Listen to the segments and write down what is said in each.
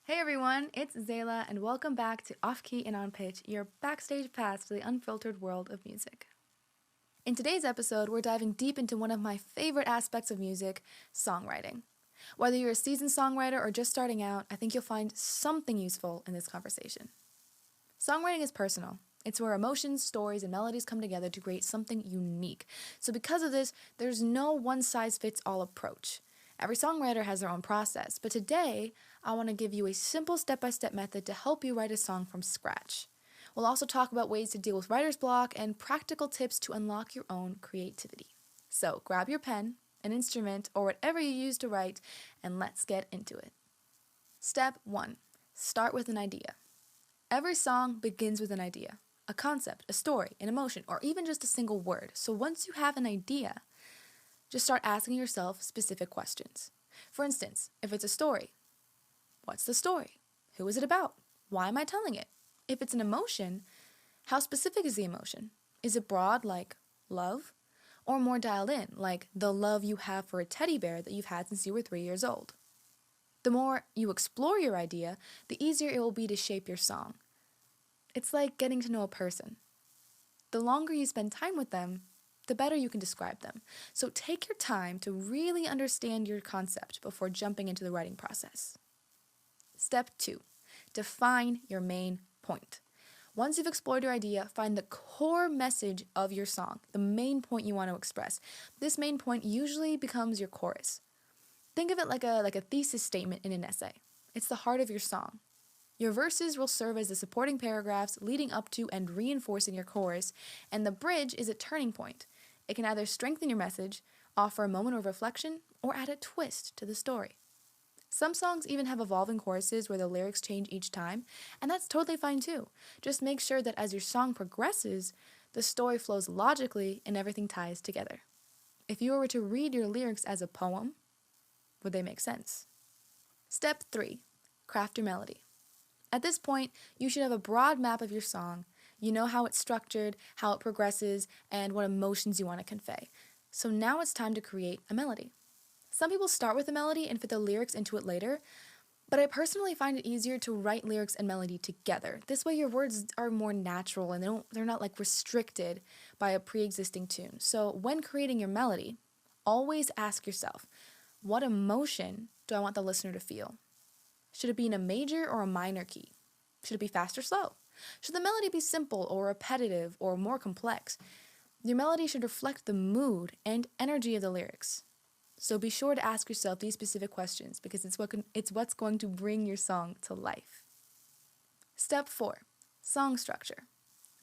Hey everyone, it's Tzayla, and welcome back to Off Key and On Pitch, your backstage pass to the unfiltered world of music. In today's episode, we're diving deep into one of my favorite aspects of music, songwriting. Whether you're a seasoned songwriter or just starting out, I think you'll find something useful in this conversation. Songwriting is personal. It's where emotions, stories, and melodies come together to create something unique. So because of this, there's no one-size-fits-all approach. Every songwriter has their own process, but today, I want to give you a simple step-by-step method to help you write a song from scratch. We'll also talk about ways to deal with writer's block and practical tips to unlock your own creativity. So grab your pen, an instrument, or whatever you use to write, and let's get into it. Step 1. Start with an idea. Every song begins with an idea, a concept, a story, an emotion, or even just a single word. So once you have an idea, just start asking yourself specific questions. For instance, if it's a story, what's the story? Who is it about? Why am I telling it? If it's an emotion, how specific is the emotion? Is it broad, like love? Or more dialed in, like the love you have for a teddy bear that you've had since you were 3 years old? The more you explore your idea, the easier it will be to shape your song. It's like getting to know a person. The longer you spend time with them, the better you can describe them. So take your time to really understand your concept before jumping into the writing process. Step 2. Define your main point. Once you've explored your idea, find the core message of your song, the main point you want to express. This main point usually becomes your chorus. Think of it like a thesis statement in an essay. It's the heart of your song. Your verses will serve as the supporting paragraphs leading up to and reinforcing your chorus, and the bridge is a turning point. It can either strengthen your message, offer a moment of reflection, or add a twist to the story. Some songs even have evolving choruses where the lyrics change each time, and that's totally fine too. Just make sure that as your song progresses, the story flows logically and everything ties together. If you were to read your lyrics as a poem, would they make sense? Step 3. Craft your melody. At this point, you should have a broad map of your song. You know how it's structured, how it progresses, and what emotions you want to convey. So now it's time to create a melody. Some people start with a melody and fit the lyrics into it later, but I personally find it easier to write lyrics and melody together. This way your words are more natural and they're not like restricted by a pre-existing tune. So when creating your melody, always ask yourself, what emotion do I want the listener to feel? Should it be in a major or a minor key? Should it be fast or slow? Should the melody be simple or repetitive or more complex? Your melody should reflect the mood and energy of the lyrics. So be sure to ask yourself these specific questions because it's what's going to bring your song to life. Step 4. Song structure.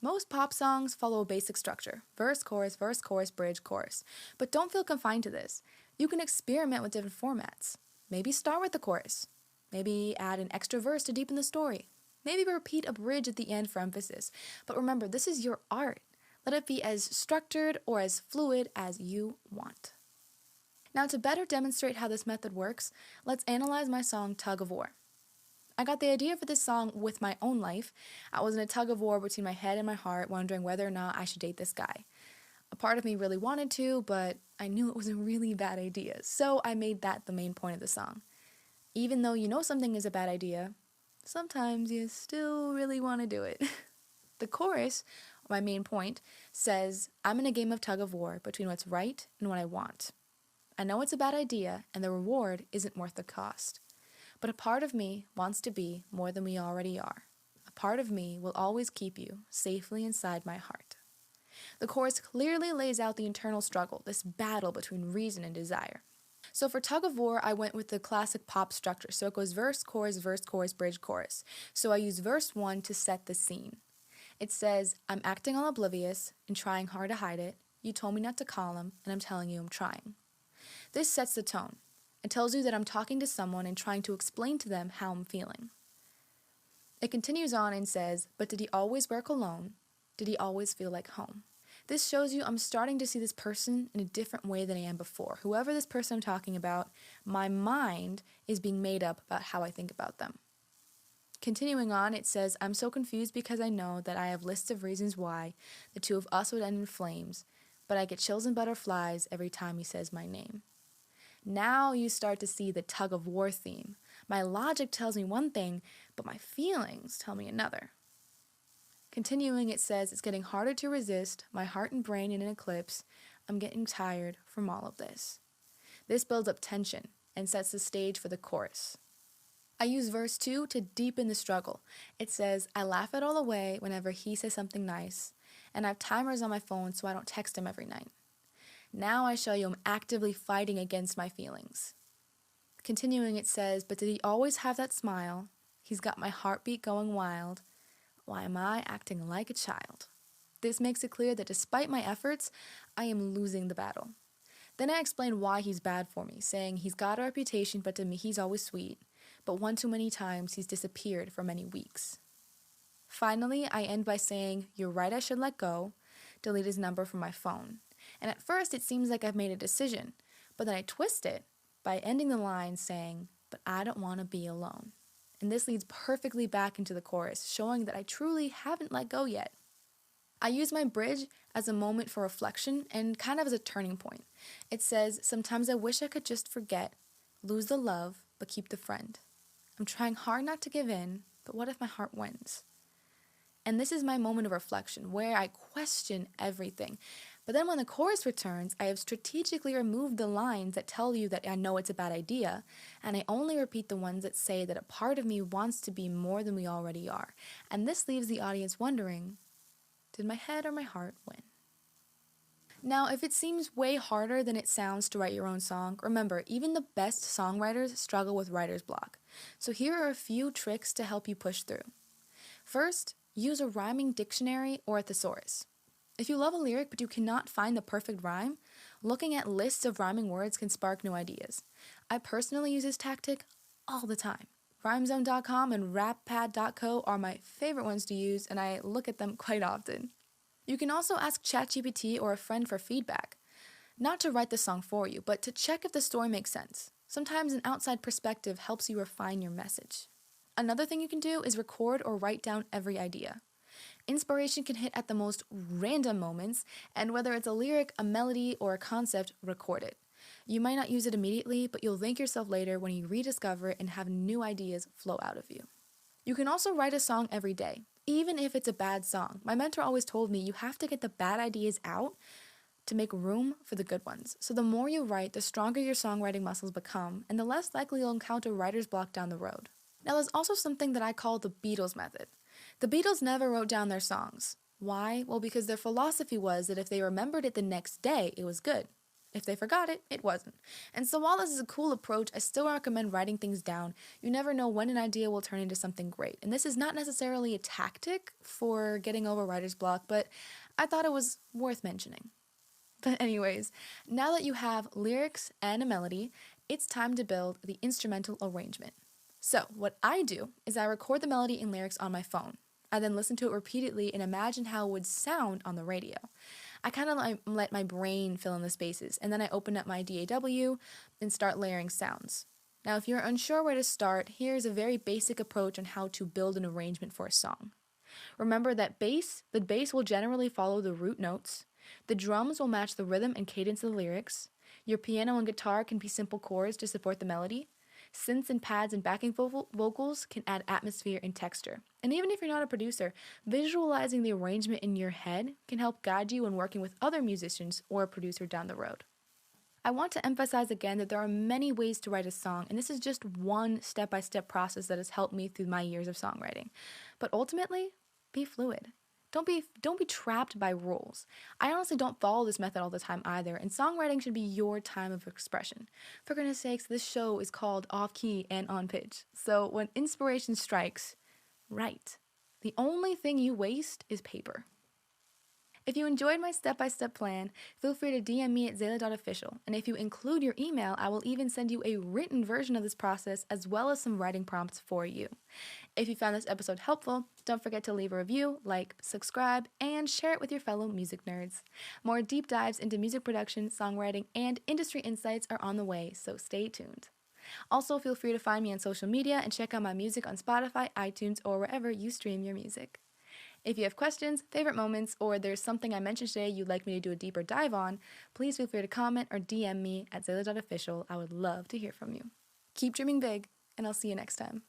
Most pop songs follow a basic structure: verse, chorus, bridge, chorus. But don't feel confined to this. You can experiment with different formats. Maybe start with the chorus. Maybe add an extra verse to deepen the story. Maybe repeat a bridge at the end for emphasis. But remember, this is your art. Let it be as structured or as fluid as you want. Now, to better demonstrate how this method works, let's analyze my song Tug of War. I got the idea for this song with my own life. I was in a tug of war between my head and my heart, wondering whether or not I should date this guy. A part of me really wanted to, but I knew it was a really bad idea, so I made that the main point of the song. Even though you know something is a bad idea, sometimes you still really want to do it. The chorus, my main point, says, I'm in a game of tug of war between what's right and what I want. I know it's a bad idea and the reward isn't worth the cost. But a part of me wants to be more than we already are. A part of me will always keep you safely inside my heart. The chorus clearly lays out the internal struggle, this battle between reason and desire. So for Tug of War, I went with the classic pop structure. So it goes verse, chorus, bridge, chorus. So I use verse 1 to set the scene. It says, I'm acting all oblivious and trying hard to hide it. You told me not to call him, and I'm telling you I'm trying. This sets the tone. It tells you that I'm talking to someone and trying to explain to them how I'm feeling. It continues on and says, but did he always wear cologne? Did he always feel like home? This shows you I'm starting to see this person in a different way than I am before. Whoever this person I'm talking about, my mind is being made up about how I think about them. Continuing on, it says, I'm so confused because I know that I have lists of reasons why the two of us would end in flames, but I get chills and butterflies every time he says my name. Now you start to see the tug of war theme. My logic tells me one thing, but my feelings tell me another. Continuing, it says, it's getting harder to resist, my heart and brain in an eclipse. I'm getting tired from all of this. This builds up tension and sets the stage for the chorus. I use verse 2 to deepen the struggle. It says, I laugh it all away whenever he says something nice, and I have timers on my phone so I don't text him every night. Now I show you I'm actively fighting against my feelings. Continuing, it says, but did he always have that smile? He's got my heartbeat going wild. Why am I acting like a child? This makes it clear that despite my efforts, I am losing the battle. Then I explain why he's bad for me, saying he's got a reputation, but to me he's always sweet. But one too many times he's disappeared for many weeks. Finally, I end by saying, you're right, I should let go, delete his number from my phone. And at first it seems like I've made a decision, but then I twist it by ending the line saying, but I don't want to be alone. And this leads perfectly back into the chorus, showing that I truly haven't let go yet. I use my bridge as a moment for reflection and kind of as a turning point. It says, sometimes I wish I could just forget, lose the love, but keep the friend. I'm trying hard not to give in, but what if my heart wins? And this is my moment of reflection, where I question everything. But then when the chorus returns, I have strategically removed the lines that tell you that I know it's a bad idea, and I only repeat the ones that say that a part of me wants to be more than we already are. And this leaves the audience wondering, did my head or my heart win? Now, if it seems way harder than it sounds to write your own song, remember, even the best songwriters struggle with writer's block. So here are a few tricks to help you push through. First, use a rhyming dictionary or a thesaurus. If you love a lyric but you cannot find the perfect rhyme, looking at lists of rhyming words can spark new ideas. I personally use this tactic all the time. Rhymezone.com and rappad.co are my favorite ones to use, and I look at them quite often. You can also ask ChatGPT or a friend for feedback. Not to write the song for you, but to check if the story makes sense. Sometimes an outside perspective helps you refine your message. Another thing you can do is record or write down every idea. Inspiration can hit at the most random moments, and whether it's a lyric, a melody, or a concept, record it. You might not use it immediately, but you'll thank yourself later when you rediscover it and have new ideas flow out of you. You can also write a song every day, even if it's a bad song. My mentor always told me you have to get the bad ideas out to make room for the good ones. So the more you write, the stronger your songwriting muscles become, and the less likely you'll encounter writer's block down the road. Now, there's also something that I call the Beatles method. The Beatles never wrote down their songs. Why? Well, because their philosophy was that if they remembered it the next day, it was good. If they forgot it, it wasn't. And so while this is a cool approach, I still recommend writing things down. You never know when an idea will turn into something great. And this is not necessarily a tactic for getting over writer's block, but I thought it was worth mentioning. But anyways, now that you have lyrics and a melody, it's time to build the instrumental arrangement. So what I do is I record the melody and lyrics on my phone. I then listen to it repeatedly and imagine how it would sound on the radio. I kind of let my brain fill in the spaces, and then I open up my DAW and start layering sounds. Now, if you're unsure where to start, here's a very basic approach on how to build an arrangement for a song. Remember that the bass will generally follow the root notes. The drums will match the rhythm and cadence of the lyrics. Your piano and guitar can be simple chords to support the melody. Synths and pads and backing vocals can add atmosphere and texture. And even if you're not a producer, visualizing the arrangement in your head can help guide you when working with other musicians or a producer down the road. I want to emphasize again that there are many ways to write a song, and this is just one step-by-step process that has helped me through my years of songwriting. But ultimately, be fluid. Don't be trapped by rules. I honestly don't follow this method all the time either, and songwriting should be your time of expression. For goodness sakes, this show is called Off Key and On Pitch. So when inspiration strikes, write. The only thing you waste is paper. If you enjoyed my step-by-step plan, feel free to DM me at Tzayla.official, and if you include your email, I will even send you a written version of this process as well as some writing prompts for you. If you found this episode helpful, don't forget to leave a review, like, subscribe, and share it with your fellow music nerds. More deep dives into music production, songwriting, and industry insights are on the way, so stay tuned. Also, feel free to find me on social media and check out my music on Spotify, iTunes, or wherever you stream your music. If you have questions, favorite moments, or there's something I mentioned today you'd like me to do a deeper dive on, please feel free to comment or DM me at Tzayla.official. I would love to hear from you. Keep dreaming big, and I'll see you next time.